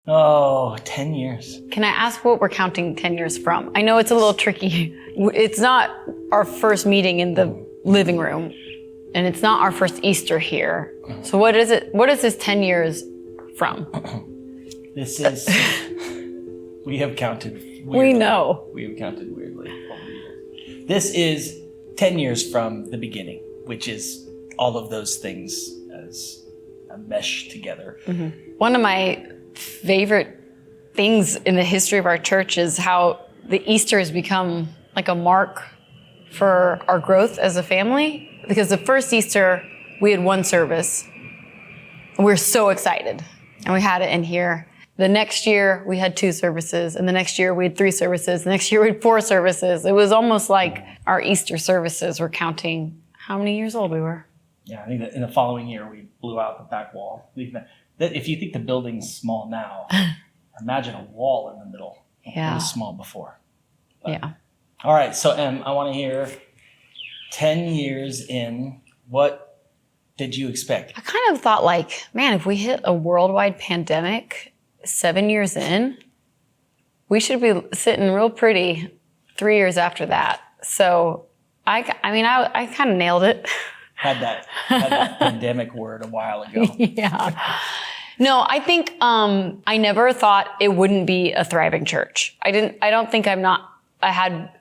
Oh, 10 years. Can I ask what we're counting 10 years from? I know it's a little tricky. It's not our first meeting in the living room, and it's not our first Easter here. So what is it? What is this 10 years from? This is, we have counted weirdly. We know. We have counted weirdly over the years. This is 10 years from the beginning, which is all of those things as a mesh together. One of my favorite things in the history of our church is how the Easter has become like a mark for our growth as a family. Because the first Easter, we had one service. We were so excited. And we had it in here. The next year, we had 2 services. And the next year, we had 3 services. The next year, we had 4 services. It was almost like our Easter services were counting how many years old we were. Yeah, I think that in the following year, we blew out the back wall. If you think the building's small now, imagine a wall in the middle. Yeah. It was small before. But, Yeah. All right, so Em, I want to hear 10 years in, what did you expect? I kind of thought like, man, if we hit a worldwide pandemic 7 years in, we should be sitting real pretty 3 years after that. So I kind of nailed it. Had that pandemic word a while ago. Yeah. No, I think I never thought it wouldn't be a thriving church. I had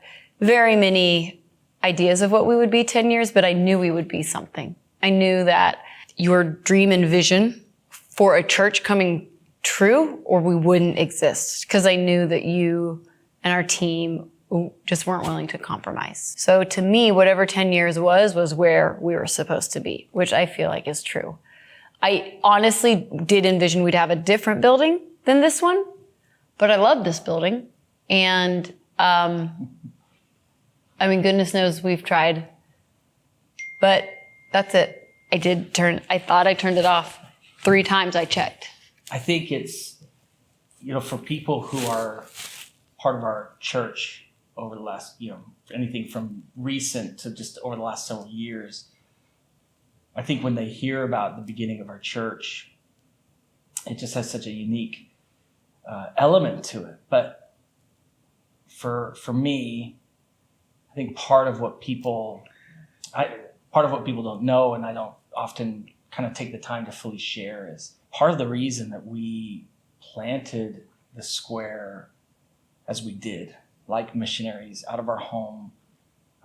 very many ideas of what we would be 10 years, but I knew we would be something. I knew that your dream and vision for a church coming true, or we wouldn't exist, because I knew that you and our team just weren't willing to compromise. So to me, whatever 10 years was where we were supposed to be, which I feel like is true. I honestly did envision we'd have a different building than this one, but I love this building. And, goodness knows we've tried, but that's it. I thought I turned it off 3 times I checked. I think it's, for people who are part of our church over the last, anything from recent to just over the last several years, I think when they hear about the beginning of our church, it just has such a unique element to it. But for me, I think part of what people don't know, and I don't often kind of take the time to fully share, is part of the reason that we planted the square as we did, like missionaries, out of our home.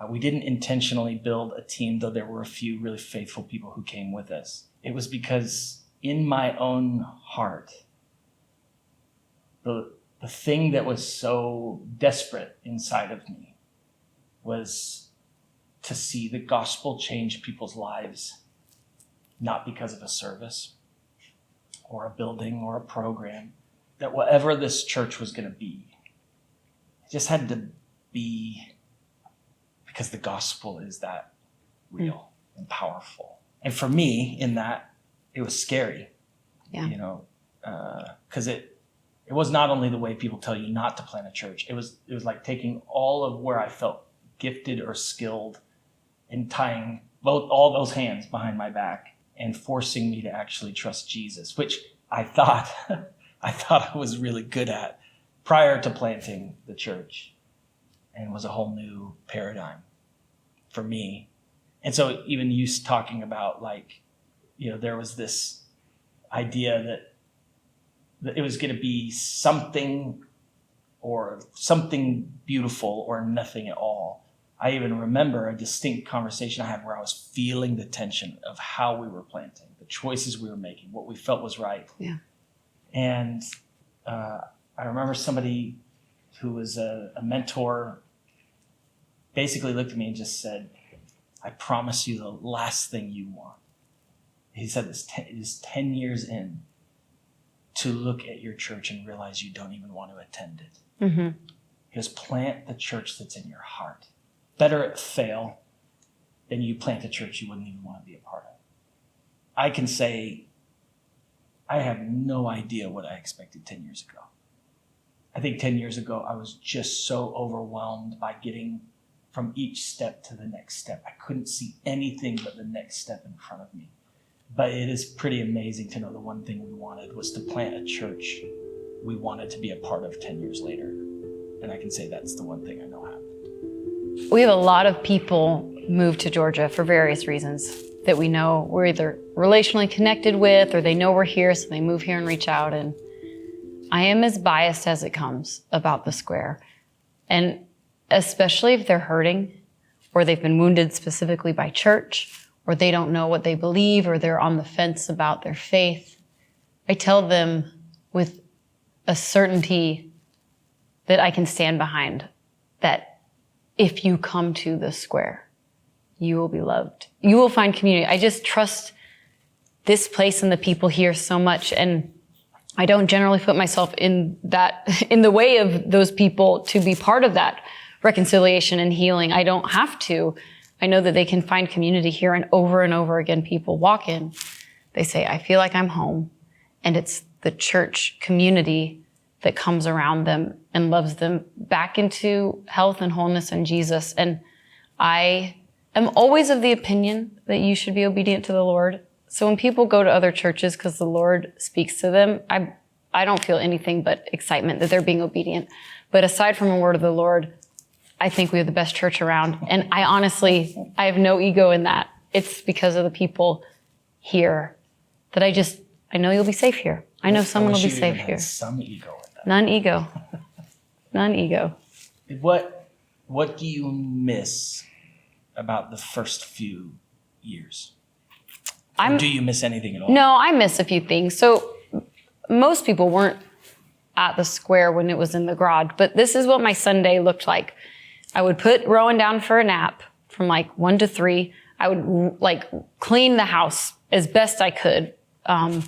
We didn't intentionally build a team, though there were a few really faithful people who came with us. It was because in my own heart, the thing that was so desperate inside of me was to see the gospel change people's lives, not because of a service or a building or a program, that whatever this church was going to be, it just had to be because the gospel is that real and powerful. And for me, in that, it was scary, because it was not only the way people tell you not to plant a church. It was like taking all of where I felt gifted or skilled and tying all those hands behind my back and forcing me to actually trust Jesus, which I thought I was really good at prior to planting the church, and was a whole new paradigm for me. And so even you talking about there was this idea that it was going to be something beautiful or nothing at all. I even remember a distinct conversation I had where I was feeling the tension of how we were planting, the choices we were making, what we felt was right. Yeah. And I remember somebody who was a mentor basically looked at me and just said, "I promise you the last thing you want." He said this is 10 years in to look at your church and realize you don't even want to attend it. Mm-hmm. He goes, plant the church that's in your heart. Better it fail than you plant a church you wouldn't even want to be a part of. I can say I have no idea what I expected 10 years ago. I think 10 years ago, I was just so overwhelmed by getting from each step to the next step. I couldn't see anything but the next step in front of me. But it is pretty amazing to know the one thing we wanted was to plant a church we wanted to be a part of 10 years later. And I can say that's the one thing I know happened. We have a lot of people move to Georgia for various reasons that we know we're either relationally connected with, or they know we're here, so they move here and reach out. And I am as biased as it comes about the Square. And especially if they're hurting, or they've been wounded specifically by church, or they don't know what they believe, or they're on the fence about their faith, I tell them with a certainty that I can stand behind, that if you come to the Square, you will be loved. You will find community. I just trust this place and the people here so much. And I don't generally put myself in the way of those people to be part of that reconciliation and healing. I don't have to. I know that they can find community here, and over again, people walk in. They say, I feel like I'm home. And it's the church community that comes around them and loves them back into health and wholeness in Jesus. And I am always of the opinion that you should be obedient to the Lord. So when people go to other churches because the Lord speaks to them, I don't feel anything but excitement that they're being obedient. But aside from the word of the Lord, I think we have the best church around. And I have no ego in that. It's because of the people here that I know you'll be safe here. I know someone will be safe here. Some ego in that. None ego. None ego. What do you miss about the first few years? Or do you miss anything at all? No, I miss a few things. So most people weren't at the Square when it was in the garage, but this is what my Sunday looked like. I would put Rowan down for a nap from 1 to 3. I would clean the house as best I could. And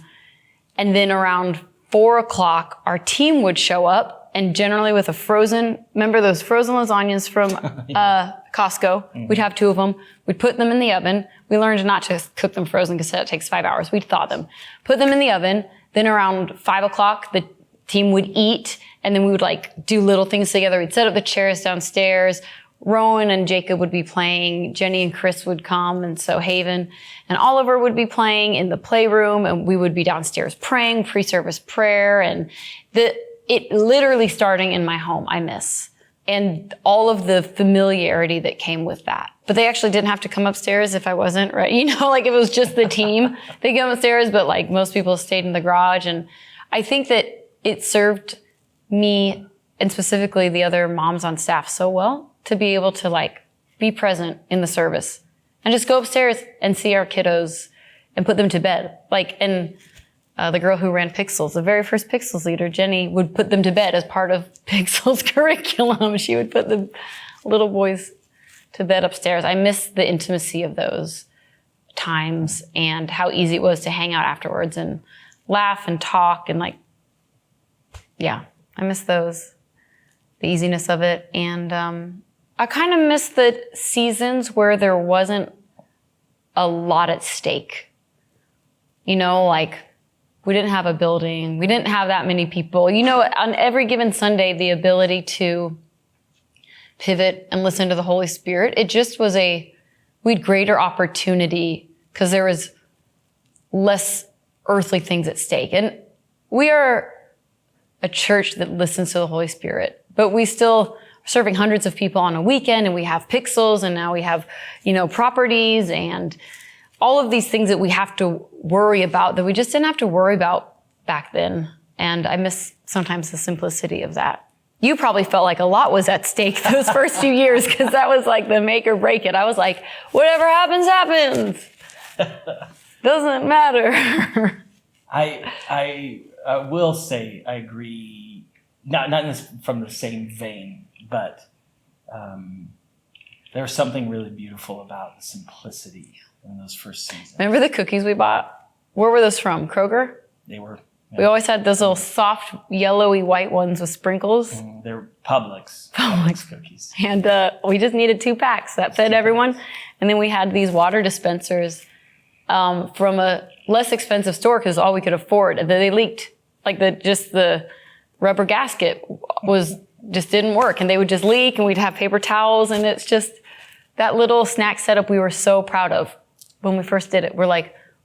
then around 4 o'clock, our team would show up, and generally with remember those frozen lasagnas from Costco? Mm-hmm. We'd have 2 of them. We'd put them in the oven. We learned not to cook them frozen because that takes 5 hours. We'd thaw them, put them in the oven. Then around 5 o'clock, the team would eat, and then we would do little things together. We'd set up the chairs downstairs. Rowan and Jacob would be playing. Jenny and Chris would come, and so Haven and Oliver would be playing in the playroom, and we would be downstairs praying, pre-service prayer, and it literally starting in my home, I miss. And all of the familiarity that came with that. But they actually didn't have to come upstairs if I wasn't, right? It was just the team. They come upstairs, but most people stayed in the garage. And I think that it served me, and specifically the other moms on staff, so well to be able to be present in the service and just go upstairs and see our kiddos and put them to bed. The girl who ran Pixels, the very first Pixels leader, Jenny, would put them to bed as part of Pixels curriculum. She would put the little boys to bed upstairs. I miss the intimacy of those times and how easy it was to hang out afterwards and laugh and talk and I miss those, the easiness of it. And I kind of miss the seasons where there wasn't a lot at stake. We didn't have a building. We didn't have that many people. On every given Sunday, the ability to pivot and listen to the Holy Spirit, it just was we had greater opportunity because there was less earthly things at stake. And we are a church that listens to the Holy Spirit, but we still are serving hundreds of people on a weekend, and we have Pixels, and now we have, properties and all of these things that we have to worry about that we just didn't have to worry about back then. And I miss sometimes the simplicity of that. You probably felt like a lot was at stake those first few years because that was the make or break it. I was like, whatever happens, happens. Doesn't matter. I will say I agree, not from the same vein, but there's something really beautiful about the simplicity in those first seasons. Remember the cookies we bought? Where were those from? Kroger? They were. Yeah. We always had those little soft, yellowy white ones with sprinkles. They're Publix cookies. And we just needed 2 packs. That fed everyone. And then we had these water dispensers from a less expensive store because all we could afford. And then they leaked. The rubber gasket just didn't work. And they would just leak, and we'd have paper towels. And it's just that little snack setup we were so proud of when we first did it. We're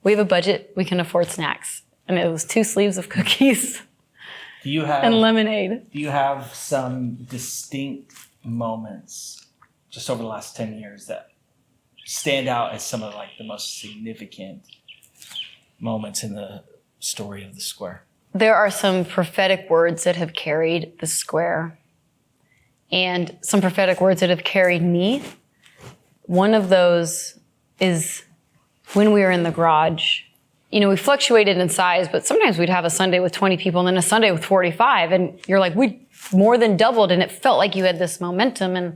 we have a budget, we can afford snacks. And it was 2 sleeves of cookies. Do you have and lemonade. Do you have some distinct moments just over the last 10 years that stand out as some of like the most significant moments in the story of the square? There are some prophetic words that have carried the square and some prophetic words that have carried me. One of those is when we were in the garage. You know, we fluctuated in size, but sometimes we'd have a Sunday with 20 people and then a Sunday with 45. And you're like, we more than doubled. And it felt like you had this momentum. And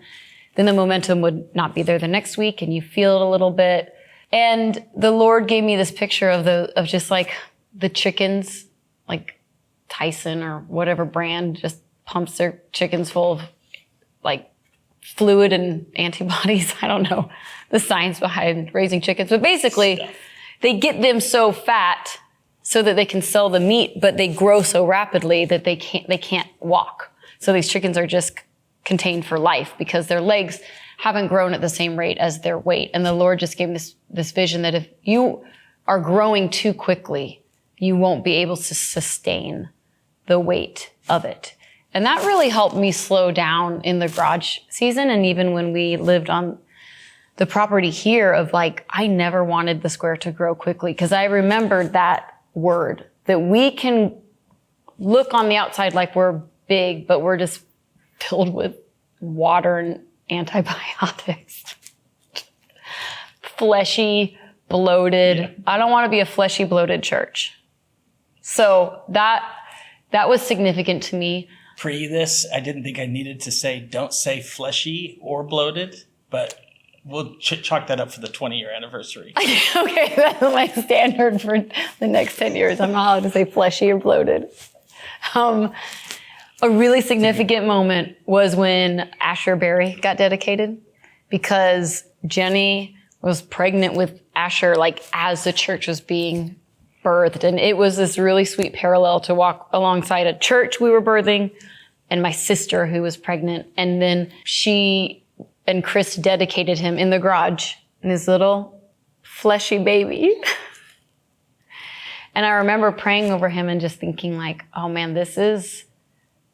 then the momentum would not be there the next week. And you feel it a little bit. And the Lord gave me this picture of just like the chickens, like Tyson or whatever brand just pumps their chickens full of like fluid and antibodies. I don't know the science behind raising chickens, but basically they get them so fat so that they can sell the meat, but they grow so rapidly that they can't walk. So these chickens are just contained for life because their legs haven't grown at the same rate as their weight. And the Lord just gave me this vision that if you are growing too quickly, you won't be able to sustain the weight of it. And that really helped me slow down in the garage season. And even when we lived on the property here of like, I never wanted the square to grow quickly because I remembered that word that we can look on the outside like we're big, but we're just filled with water and antibiotics. Fleshy, bloated. Yeah. I don't want to be a fleshy, bloated church. So that was significant to me. Pre this, I didn't think I needed to say, don't say fleshy or bloated, but we'll chalk that up for the 20-year anniversary. Okay, that's my standard for the next 10 years. I'm not allowed to say fleshy or bloated. A really significant moment was when Asher Berry got dedicated because Jenny was pregnant with Asher like as the church was being birthed. And it was this really sweet parallel to walk alongside a church we were birthing and my sister who was pregnant. And then she and Chris dedicated him in the garage, and his little fleshy baby. And I remember praying over him and just thinking like, oh man, this is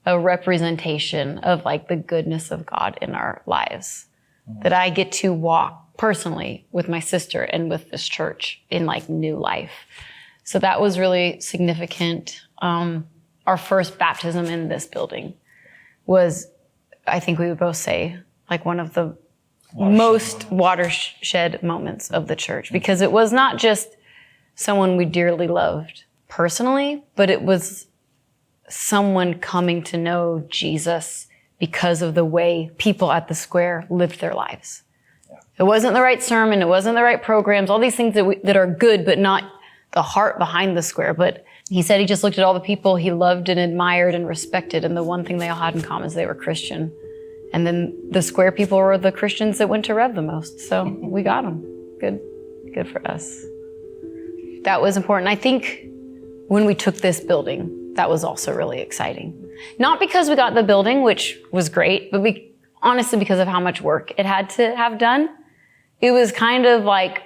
a representation of like the goodness of God in our lives. Mm-hmm. That I get to walk personally with my sister and with this church in like new life. So that was really significant. Our first baptism in this building was, I think we would both say, like one of the most watershed moments of the church, because it was not just someone we dearly loved personally, but it was someone coming to know Jesus because of the way people at the square lived their lives. Yeah. It wasn't the right sermon. It wasn't the right programs, all these things that are good, but not the heart behind the square. But he said he just looked at all the people he loved and admired and respected, and the one thing they all had in common is they were Christian. And then the square people were the Christians that went to Rev the most. So we got them. Good for us. That was important. I think when we took this building, that was also really exciting. Not because we got the building, which was great, but honestly because of how much work it had to have done. It was kind of like,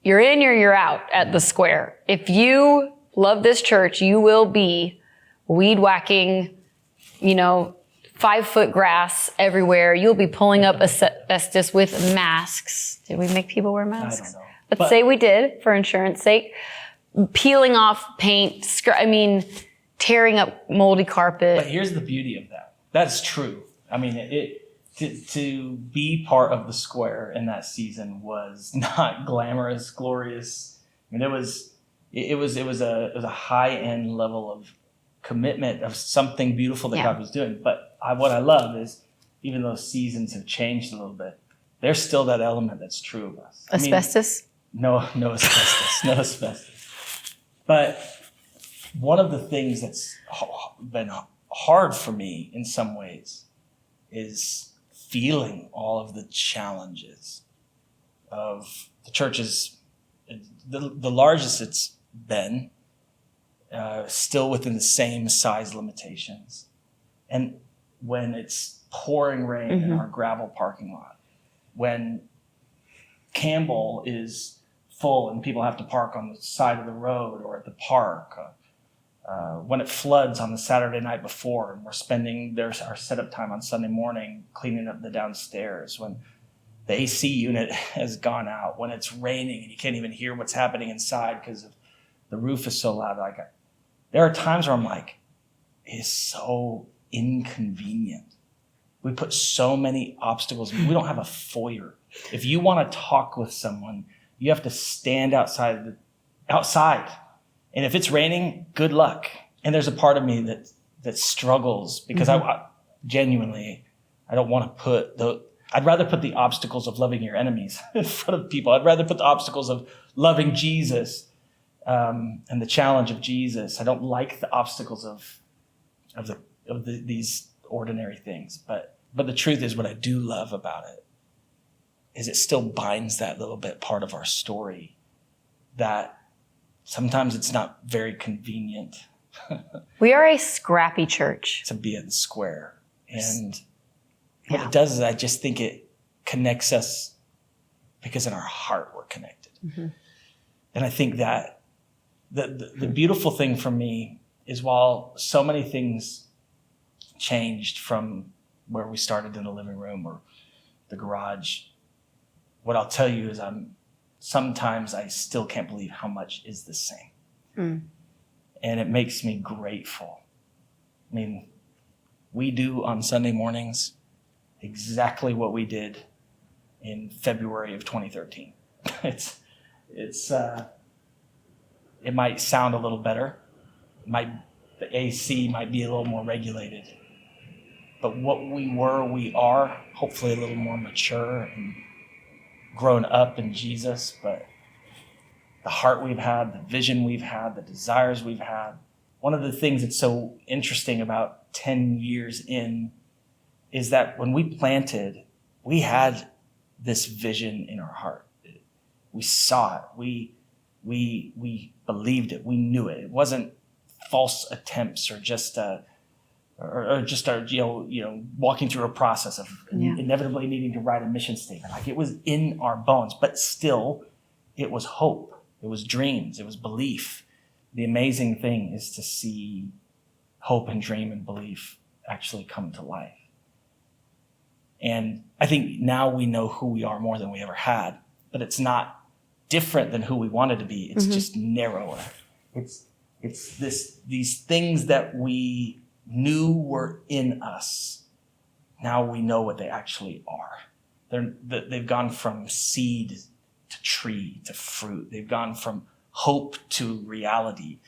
you're in or you're out at the square. If you love this church, you will be weed whacking, 5-foot grass everywhere. You'll be pulling up asbestos with masks. Did we make people wear masks? I don't know. Let's say we did for insurance sake. Peeling off paint, tearing up moldy carpet. But here's the beauty of that. That's true. I mean, to be part of the square in that season was not glamorous, glorious. I mean, it was a high end level of commitment of something beautiful that God was doing. But what I love is, even though seasons have changed a little bit, there's still that element that's true of us. Asbestos? No asbestos, no asbestos. But one of the things that's been hard for me in some ways is feeling all of the challenges of the church's, the largest it's been, still within the same size limitations. And when it's pouring rain in our gravel parking lot, when Campbell is full and people have to park on the side of the road or at the park, when it floods on the Saturday night before, and we're spending our setup time on Sunday morning cleaning up the downstairs, when the AC unit has gone out, when it's raining and you can't even hear what's happening inside because the roof is so loud. There are times where I'm like, it's so inconvenient. We put so many obstacles. We don't have a foyer. If you want to talk with someone, you have to stand outside. And if it's raining, good luck. And there's a part of me that struggles because I genuinely, I don't want to I'd rather put the obstacles of loving your enemies in front of people. I'd rather put the obstacles of loving Jesus and the challenge of Jesus. I don't like the obstacles of these ordinary things. But the truth is, what I do love about it is it still binds that little bit part of our story that sometimes it's not very convenient. We are a scrappy church. To be in the square. And what it does is I just think it connects us because in our heart we're connected. Mm-hmm. And I think that the beautiful thing for me is while so many things changed from where we started in the living room or the garage, what I'll tell you is sometimes I still can't believe how much is the same. Mm. And it makes me grateful. I mean, we do on Sunday mornings exactly what we did in February of 2013. It might sound a little better. The AC might be a little more regulated. But what we are hopefully a little more mature and grown up in Jesus. But the heart we've had, the vision we've had, the desires we've had. One of the things that's so interesting about 10 years in is that when we planted, we had this vision in our heart. We saw it. We believed it. We knew it. It wasn't false attempts or just our walking through a process of inevitably needing to write a mission statement. Like, it was in our bones, but still it was hope. It was dreams. It was belief. The amazing thing is to see hope and dream and belief actually come to life. And I think now we know who we are more than we ever had, but it's not different than who we wanted to be. It's just narrower. It's these things that we knew were in us. Now we know what they actually are. They've gone from seed to tree to fruit. They've gone from hope to reality.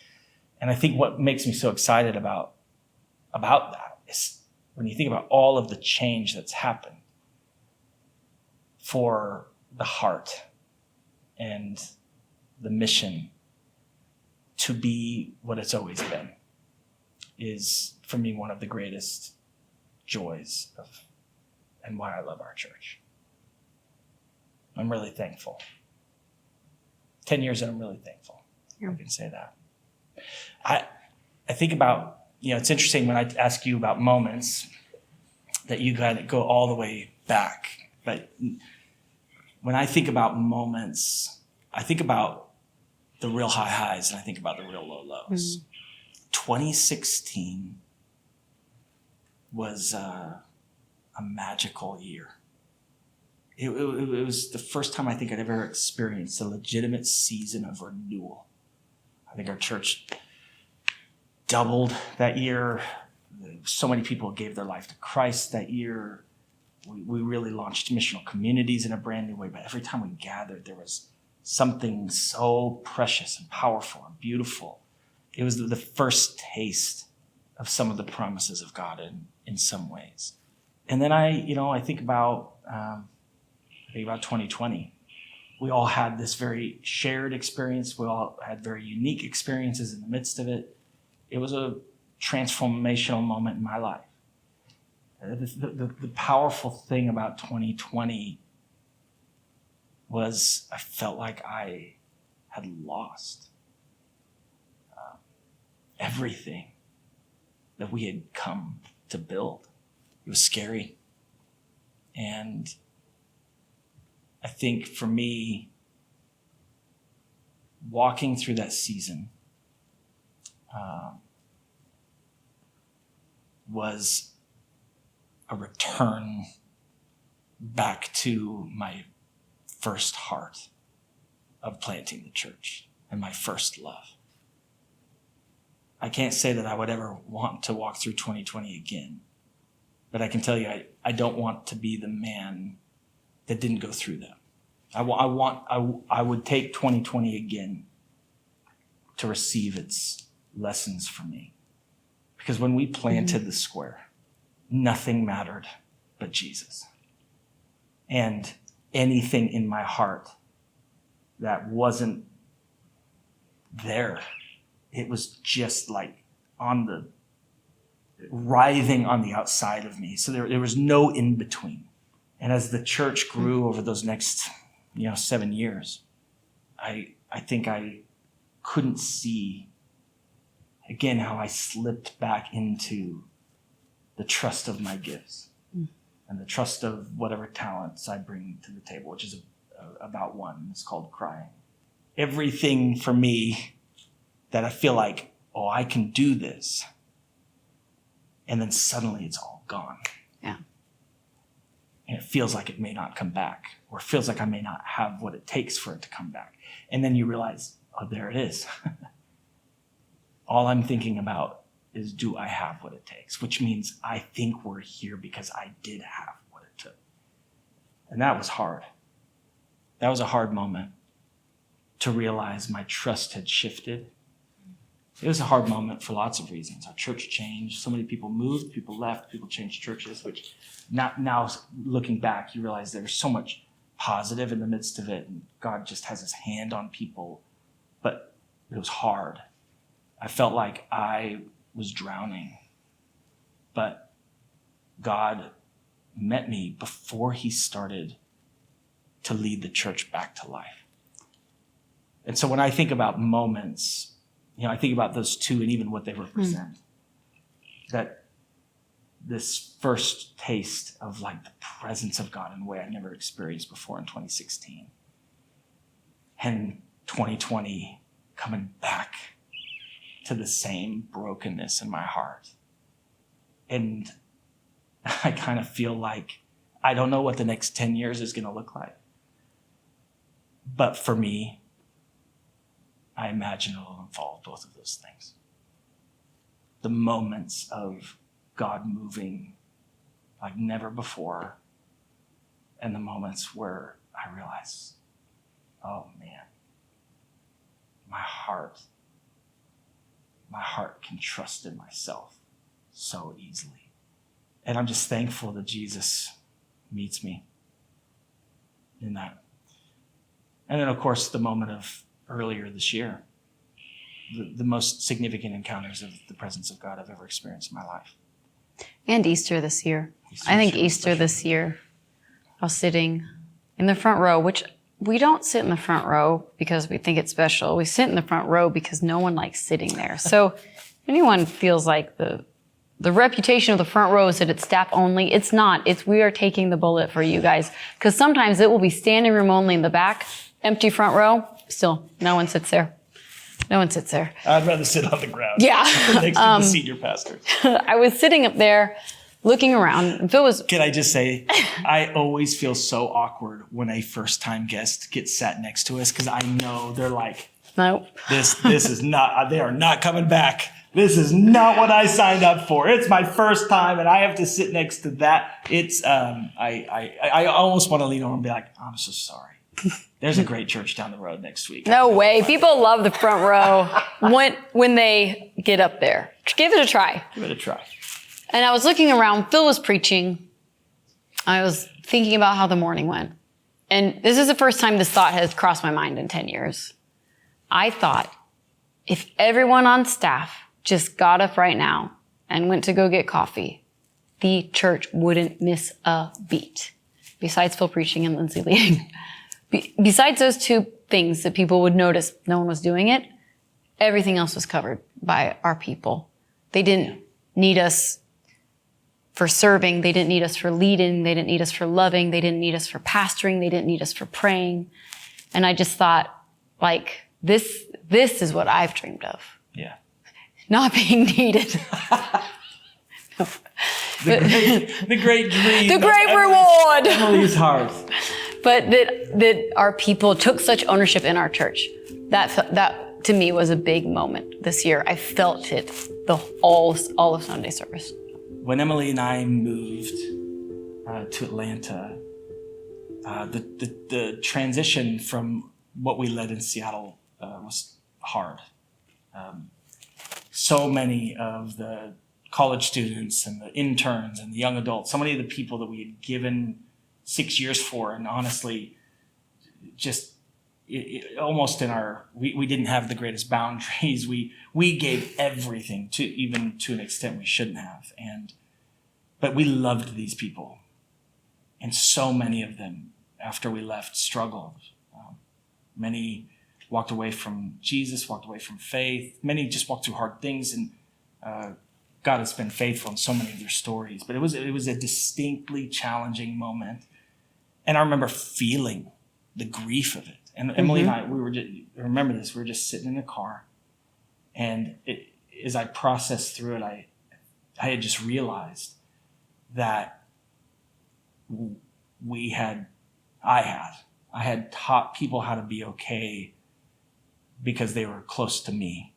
And I think what makes me so excited about that is when you think about all of the change that's happened for the heart and the mission to be what it's always been is, for me, one of the greatest joys and why I love our church. I'm really thankful. 10 years in, I'm really thankful. Yeah. I can say that. I think about, it's interesting when I ask you about moments that you kind of go all the way back. But when I think about moments, I think about the real high highs and I think about the real low lows. 2016 was a magical year. It was the first time I think I'd ever experienced a legitimate season of renewal. I think our church doubled that year. So many people gave their life to Christ that year. We really launched missional communities in a brand new way. But every time we gathered, there was something so precious and powerful and beautiful. It was the first taste of some of the promises of God in some ways. And then I think about 2020. We all had this very shared experience. We all had very unique experiences in the midst of it. It was a transformational moment in my life. The powerful thing about 2020 was I felt like I had lost everything that we had come to build. It was scary. And I think for me, walking through that season, was a return back to my first heart of planting the church and my first love. I can't say that I would ever want to walk through 2020 again, but I can tell you I don't want to be the man that didn't go through that. I would take 2020 again to receive its lessons for me. Because when we planted the square, nothing mattered but Jesus. And anything in my heart that wasn't there, it was just like writhing on the outside of me. So there was no in between. And as the church grew over those next 7 years, I think I couldn't see again how I slipped back into the trust of my gifts and the trust of whatever talents I bring to the table, which is about one. It's called crying. Everything for me that I feel like, oh, I can do this, and then suddenly it's all gone. Yeah. And it feels like it may not come back, or it feels like I may not have what it takes for it to come back. And then you realize, oh, there it is. All I'm thinking about is, do I have what it takes? Which means I think we're here because I did have what it took. And that was hard. That was a hard moment to realize my trust had shifted. It was a hard moment for lots of reasons. Our church changed. So many people moved, people left, people changed churches, which now looking back, you realize there was so much positive in the midst of it. And God just has his hand on people. But it was hard. I felt like I was drowning. But God met me before he started to lead the church back to life. And so when I think about moments, I think about those two and even what they represent. That this first taste of like the presence of God in a way I never experienced before in 2016. And 2020 coming back to the same brokenness in my heart. And I kind of feel like I don't know what the next 10 years is going to look like. But for me, I imagine it'll involve both of those things. The moments of God moving like never before, and the moments where I realize, oh man, my heart can trust in myself so easily. And I'm just thankful that Jesus meets me in that. And then, of course, the moment of earlier this year, the most significant encounters of the presence of God I've ever experienced in my life. And Easter this year. I think Easter this year, I was sitting in the front row, which we don't sit in the front row because we think it's special. We sit in the front row because no one likes sitting there. So if anyone feels like the reputation of the front row is that it's staff only, it's not. We are taking the bullet for you guys. Because sometimes it will be standing room only in the back, empty front row. Still, no one sits there. No one sits there. I'd rather sit on the ground. Yeah. Next to the senior pastor. I was sitting up there looking around, and Phil was... Can I just say, I always feel so awkward when a first-time guest gets sat next to us, because I know they're like, no. This is not, they are not coming back. This is not what I signed up for. It's my first time, and I have to sit next to that. It's, I almost want to lean over and be like, I'm so sorry. There's a great church down the road next week. No way. People love the front row when they get up there. Give it a try. Give it a try. And I was looking around. Phil was preaching. I was thinking about how the morning went. And this is the first time this thought has crossed my mind in 10 years. I thought, if everyone on staff just got up right now and went to go get coffee, the church wouldn't miss a beat. Besides Phil preaching and Lindsay leading. Besides those two things that people would notice no one was doing it, everything else was covered by our people. They didn't need us for serving. They didn't need us for leading. They didn't need us for loving. They didn't need us for pastoring. They didn't need us for praying. And I just thought, like, this is what I've dreamed of. Yeah. Not being needed. The great dream. The great reward. Emily's heart. But that our people took such ownership in our church. That to me was a big moment this year. I felt it all of Sunday service. When Emily and I moved to Atlanta, the transition from what we led in Seattle was hard. So many of the college students and the interns and the young adults, so many of the people that we had given 6 years for, and honestly, just almost we didn't have the greatest boundaries. We gave everything even to an extent we shouldn't have, but we loved these people, and so many of them after we left struggled. Many walked away from Jesus, walked away from faith. Many just walked through hard things, and God has been faithful in so many of their stories. But it was a distinctly challenging moment, and I remember feeling the grief of it. And Emily and I, I remember this. We were just sitting in the car, and as I processed through it, I had just realized that I had taught people how to be okay because they were close to me,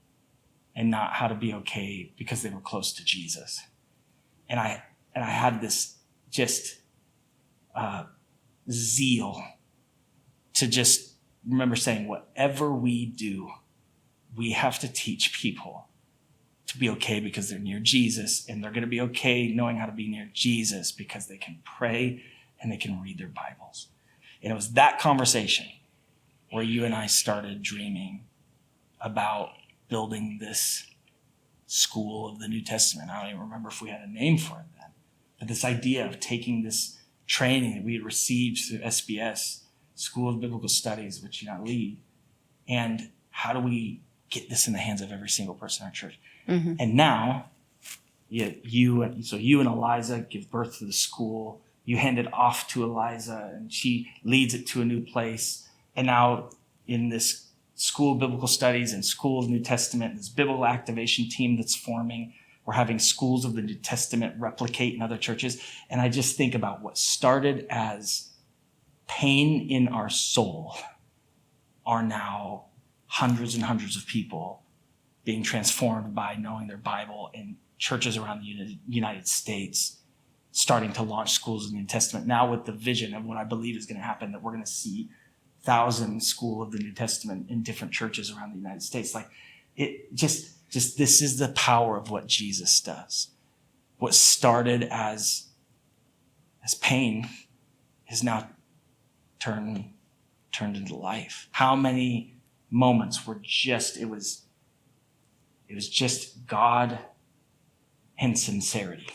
and not how to be okay because they were close to Jesus. And I had this just zeal to just remember saying, whatever we do, we have to teach people to be okay because they're near Jesus, and they're going to be okay knowing how to be near Jesus because they can pray and they can read their Bibles. And it was that conversation where you and I started dreaming about building this school of the New Testament. I don't even remember if we had a name for it then. But this idea of taking this training that we had received through SBS, School of Biblical Studies, which you now lead, and how do we get this in the hands of every single person in our church? Mm-hmm. And now, you and Eliza give birth to the school. You hand it off to Eliza, and she leads it to a new place. And now in this School of Biblical Studies and School of the New Testament, this Biblical activation team that's forming, we're having schools of the New Testament replicate in other churches. And I just think about what started as pain in our soul are now hundreds and hundreds of people being transformed by knowing their Bible in churches around the United States, starting to launch schools of the New Testament. Now with the vision of what I believe is going to happen, that we're going to see 1,000 School of the New Testament in different churches around the United States. Like it just this is the power of what Jesus does. What started as pain is now turned into life. How many moments were it was just God and sincerity.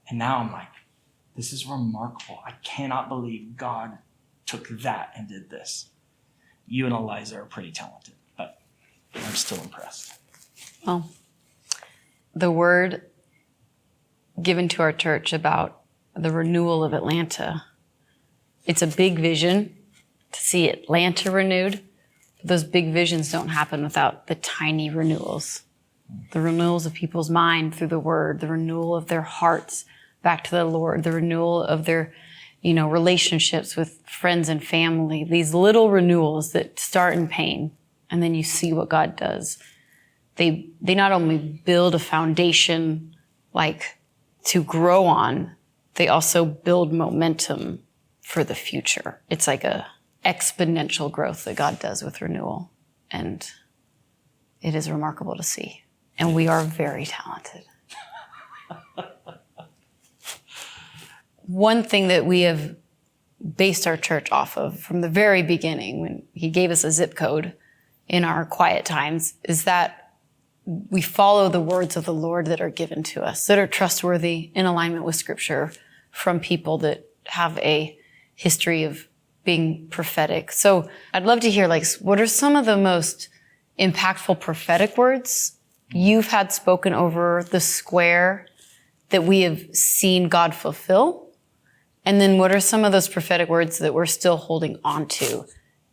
And now I'm like, this is remarkable. I cannot believe God took that and did this. You and Eliza are pretty talented, but I'm still impressed. Well, the word given to our church about the renewal of Atlanta, it's a big vision to see Atlanta renewed. But those big visions don't happen without the tiny renewals. The renewals of people's mind through the word, the renewal of their hearts back to the Lord, the renewal of their relationships with friends and family, these little renewals that start in pain, and then you see what God does. They not only build a foundation to grow on, they also build momentum for the future. It's like a exponential growth that God does with renewal, and it is remarkable to see. And we are very talented. One thing that we have based our church off of from the very beginning, when he gave us a zip code in our quiet times, is that we follow the words of the Lord that are given to us, that are trustworthy, in alignment with Scripture, from people that have a history of being prophetic. So I'd love to hear, what are some of the most impactful prophetic words you've had spoken over the square that we have seen God fulfill? And then what are some of those prophetic words that we're still holding on to,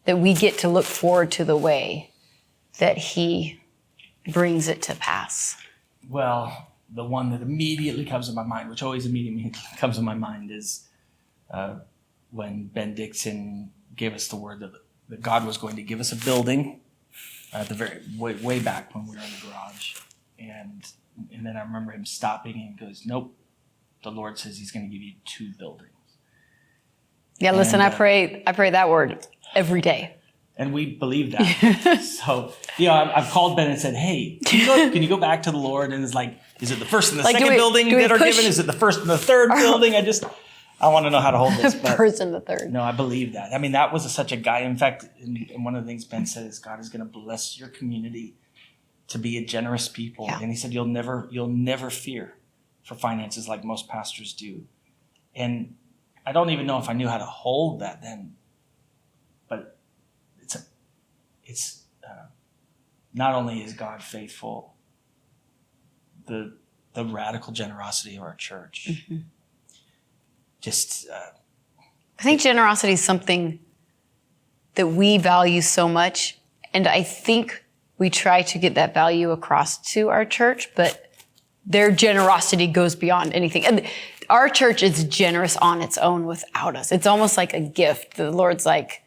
that we get to look forward to the way that he brings it to pass? Well, the one that immediately comes to my mind, which always immediately comes to my mind, is when Ben Dixon gave us the word that God was going to give us a building at the very way back when we were in the garage. And then I remember him stopping and he goes, nope, the Lord says he's going to give you 2 buildings. Yeah, listen, I pray that word every day. And we believe that. So, I've called Ben and said, hey, can you go back to the Lord? And it's like, is it the first and the second building that are given? Is it the first and the third building? I want to know how to hold this. But first and the third. No, I believe that. I mean, that was such a guy. In fact, and one of the things Ben said is God is going to bless your community to be a generous people. Yeah. And he said, you'll never fear for finances like most pastors do. And I don't even know if I knew how to hold that then, but it's not only is God faithful, the radical generosity of our church. Mm-hmm. I think generosity is something that we value so much, and I think we try to get that value across to our church, but their generosity goes beyond anything. And our church is generous on its own without us. It's almost like a gift. The Lord's like,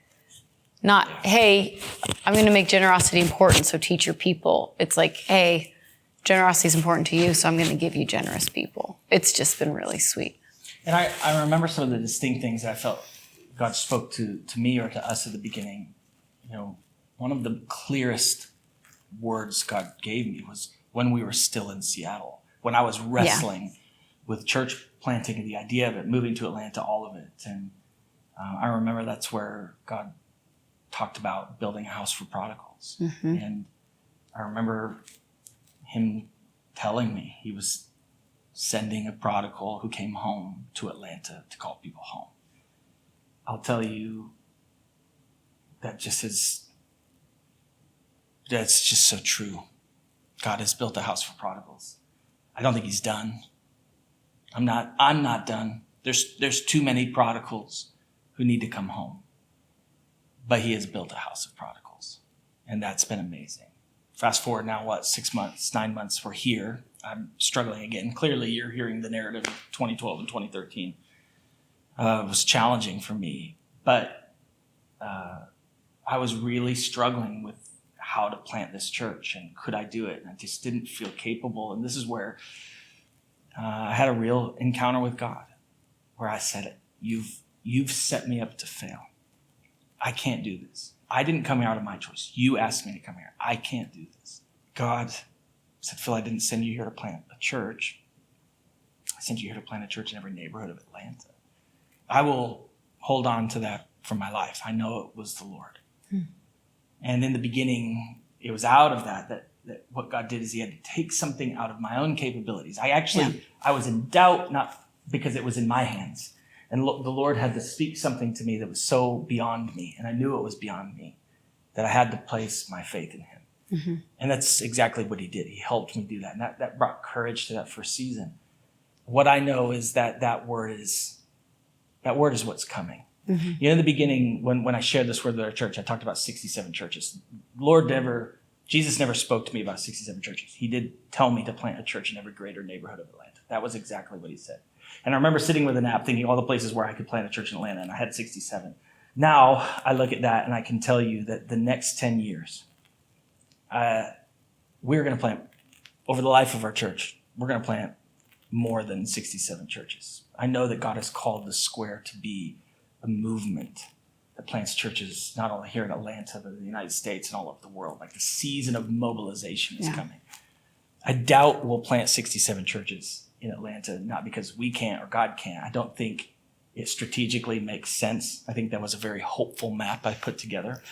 not, hey, I'm going to make generosity important, so teach your people. It's like, hey, generosity is important to you, so I'm going to give you generous people. It's just been really sweet. And I remember some of the distinct things that I felt God spoke to me or to us at the beginning. One of the clearest words God gave me was when we were still in Seattle, when I was wrestling with church planting and the idea of it, moving to Atlanta, all of it. And I remember that's where God talked about building a house for prodigals. Mm-hmm. And I remember him telling me he was sending a prodigal who came home to Atlanta to call people home. I'll tell you, that's just so true. God has built a house for prodigals. I don't think he's done. I'm not done. There's too many prodigals who need to come home. But he has built a house of prodigals. And that's been amazing. Fast forward now, 6 months, 9 months, we're here. I'm struggling again. Clearly, you're hearing the narrative of 2012 and 2013. It was challenging for me, but I was really struggling with how to plant this church and could I do it? And I just didn't feel capable. And this is where I had a real encounter with God, where I said, "You've set me up to fail. I can't do this. I didn't come here out of my choice. You asked me to come here. I can't do this." God said, "Phil, I didn't send you here to plant a church. I sent you here to plant a church in every neighborhood of Atlanta." I will hold on to that for my life. I know it was the Lord. And in the beginning, it was out of that what God did is he had to take something out of my own capabilities. I was in doubt, not because it was in my hands. And the Lord had to speak something to me that was so beyond me. And I knew it was beyond me, that I had to place my faith in him. Mm-hmm. And that's exactly what he did. He helped me do that. And that brought courage to that first season. What I know is that word is what's coming. Mm-hmm. In the beginning, when I shared this word with our church, I talked about 67 churches. Jesus never spoke to me about 67 churches. He did tell me to plant a church in every greater neighborhood of Atlanta. That was exactly what he said. And I remember sitting with an app thinking all the places where I could plant a church in Atlanta, and I had 67. Now I look at that and I can tell you that the next 10 years, we're going to plant, over the life of our church, we're going to plant more than 67 churches. I know that God has called the Square to be a movement that plants churches not only here in Atlanta, but in the United States and all over the world. Like the season of mobilization is coming. I doubt we'll plant 67 churches in Atlanta, not because we can't or God can't. I don't think it strategically makes sense. I think that was a very hopeful map I put together.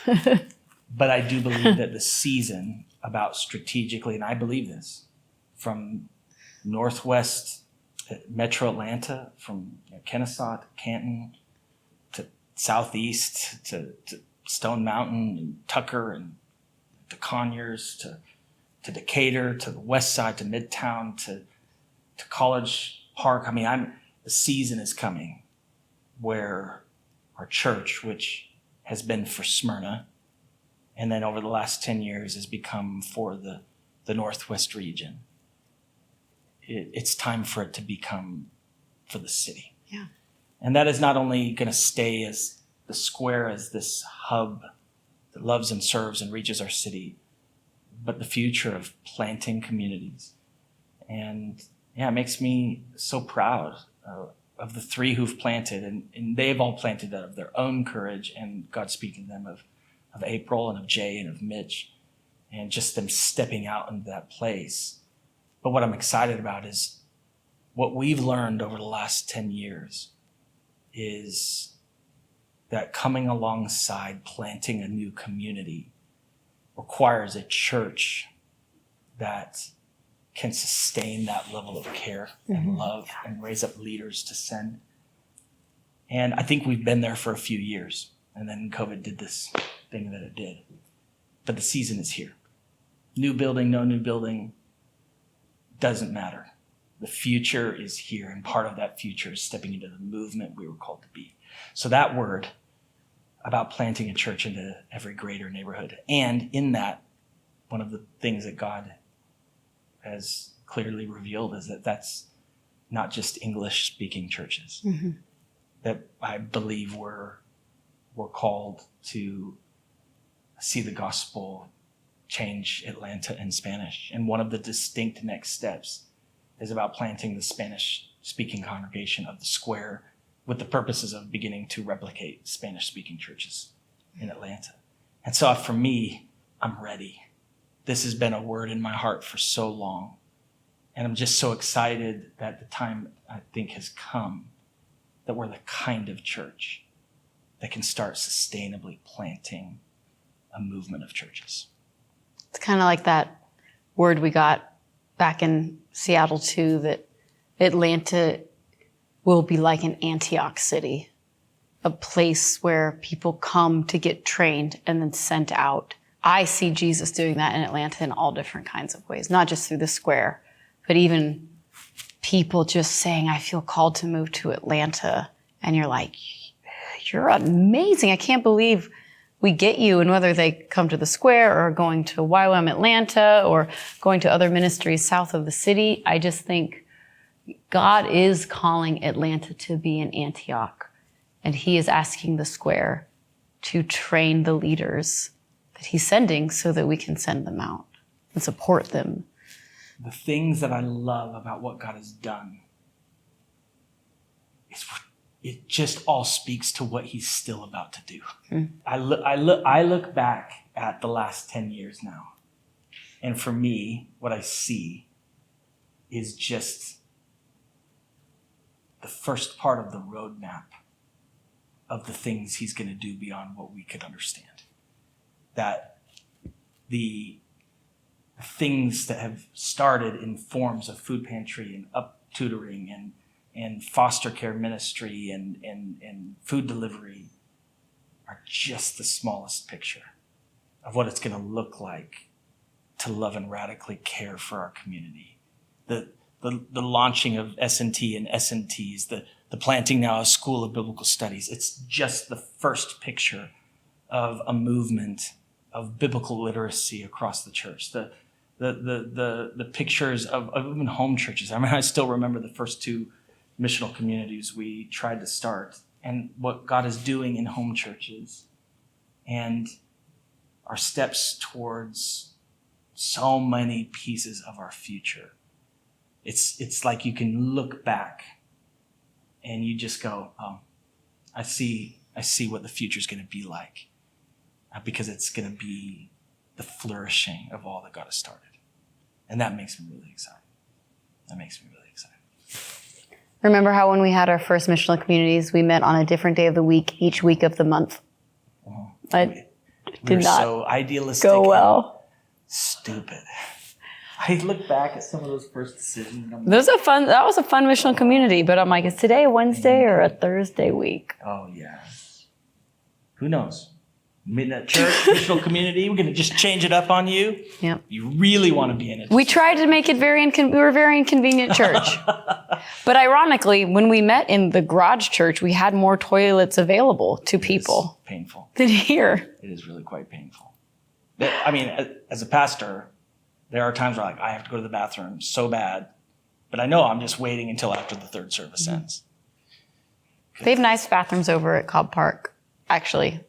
But I do believe that the season about strategically, and I believe this, from Northwest Metro Atlanta, from Kennesaw to Canton to Southeast to Stone Mountain and Tucker and to Conyers to Decatur to the West Side to Midtown to College Park. I mean, the season is coming where our church, which has been for Smyrna, and then over the last 10 years has become for the Northwest region, it's time for it to become for the city. Yeah. And that is not only going to stay as the square as this hub that loves and serves and reaches our city, but the future of planting communities. And yeah, it makes me so proud of the three who've planted, and they've all planted out of their own courage, and God speaking to them of April and of Jay and of Mitch, and just them stepping out into that place. But what I'm excited about is what we've learned over the last 10 years is that coming alongside planting a new community requires a church that can sustain that level of care and love and raise up leaders to send. And I think we've been there for a few years, and then COVID did this thing that it did. But the season is here. New building, no new building, doesn't matter. The future is here, and part of that future is stepping into the movement we were called to be. So that word about planting a church into every greater neighborhood, and in that, one of the things that God has clearly revealed is that that's not just English-speaking churches. That I believe we're called to see the gospel change Atlanta in Spanish. And one of the distinct next steps is about planting the Spanish-speaking congregation of the square with the purposes of beginning to replicate Spanish-speaking churches in Atlanta. And so for me, I'm ready. This has been a word in my heart for so long. And I'm just so excited that the time, I think, has come that we're the kind of church that can start sustainably planting a movement of churches. It's kind of like that word we got back in Seattle too, that Atlanta will be like an Antioch city, a place where people come to get trained and then sent out. I see Jesus doing that in Atlanta in all different kinds of ways, not just through the square, but even people just saying, I feel called to move to Atlanta. And you're like, you're amazing. I can't believe we get you. And whether they come to the square or going to YWAM Atlanta or going to other ministries south of the city, I just think God is calling Atlanta to be an Antioch. And he is asking the square to train the leaders that he's sending so that we can send them out and support them. The things that I love about what God has done is it just all speaks to what he's still about to do. I look back at the last 10 years now, and for me, what I see is just the first part of the roadmap of the things he's going to do beyond what we could understand. That the things that have started in forms of food pantry and up tutoring and foster care ministry and food delivery are just the smallest picture of what it's going to look like to love and radically care for our community. The launching of S&T and S&Ts, the planting now of School of Biblical Studies. It's just the first picture of a movement of biblical literacy across the church. The pictures of even home churches. I mean, I still remember the first two missional communities we tried to start and what God is doing in home churches and our steps towards so many pieces of our future. It's like you can look back and you just go, oh, I see what the future is going to be like, because it's going to be the flourishing of all that God has started. And that makes me really excited. Remember how when we had our first missional communities, we met on a different day of the week, each week of the month? That did not so idealistic go well. Stupid. I look back at some of those first decisions. And that was a fun missional community, but I'm like, is today a Wednesday or a Thursday week? Oh, yeah. Who knows? Midnight church, missional community, we're going to just change it up on you. Yep. You really want to be in it. We tried to make it we were a very inconvenient church. But ironically, when we met in the garage church, we had more toilets available to people. It's painful. Than here. It is really quite painful. I mean, as a pastor, there are times where I have to go to the bathroom so bad But I know I'm just waiting until after the third service ends. They have nice bathrooms over at Cobb Park, actually.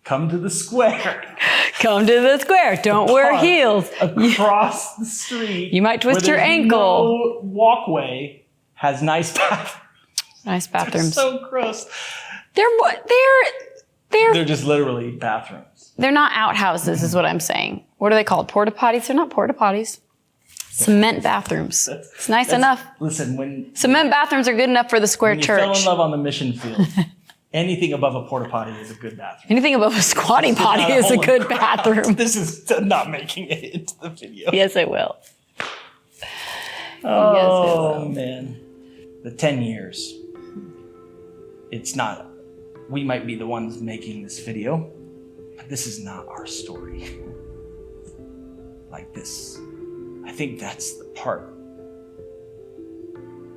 Come to the square. Come to the square. Don't wear Park heels. Across the street. You might twist where your there's ankle. No walkway has nice bathrooms. Nice bathrooms. So gross. They're They're just literally bathrooms. they're not outhouses, is what I'm saying. What are they called? Porta potties? They're not porta potties. Cement bathrooms. It's nice enough. Listen, when Cement bathrooms are good enough for the square you fell in church. love on the mission field, anything above a porta potty is a good bathroom. Anything above a squatty potty is a good bathroom. This is not making it into the video. Yes, it will. Oh, man. The 10 years. It's not, we might be the ones making this video, but this is not our story. Like this. I think that's the part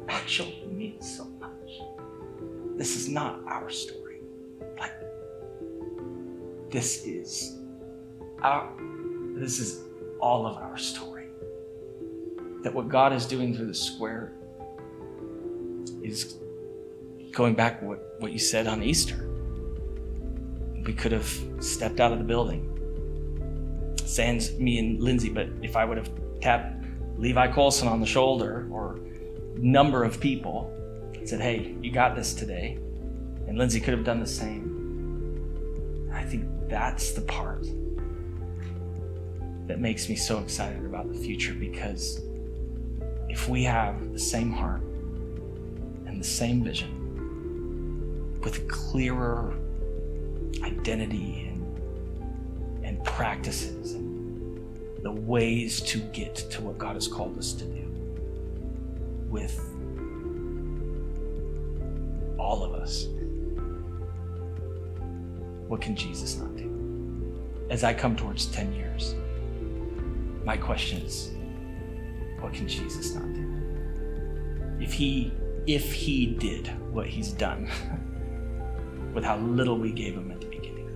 actually means so much. This is not our story. Like, this is all of our story. That what God is doing through the square is going back to what you said on Easter. We could have stepped out of the building. Sans me and Lindsay, but if I would have tapped Levi Colson on the shoulder or number of people and said, hey, you got this today, and Lindsay could have done the same. I think that's the part that makes me so excited about the future, because if we have the same heart and the same vision with clearer identity and practices and the ways to get to what God has called us to do with all of us, what can Jesus not do? As I come towards 10 years, my question is, what can Jesus not do? If he did what he's done with how little we gave him at the beginning,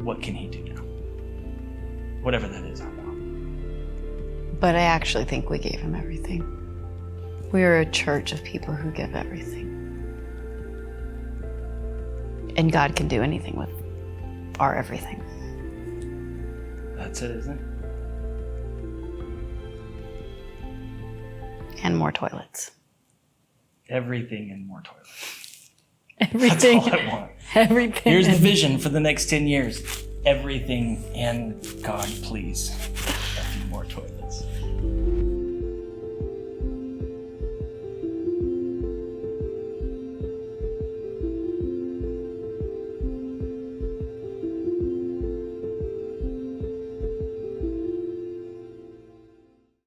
what can he do now? Whatever that is, I want. But I actually think we gave him everything. We are a church of people who give everything. And God can do anything with our everything. That's it, isn't it? And more toilets. Everything and more toilets. Everything. That's all I want. Everything. Here's the vision for the next 10 years. Everything and God, please. A few more toilets.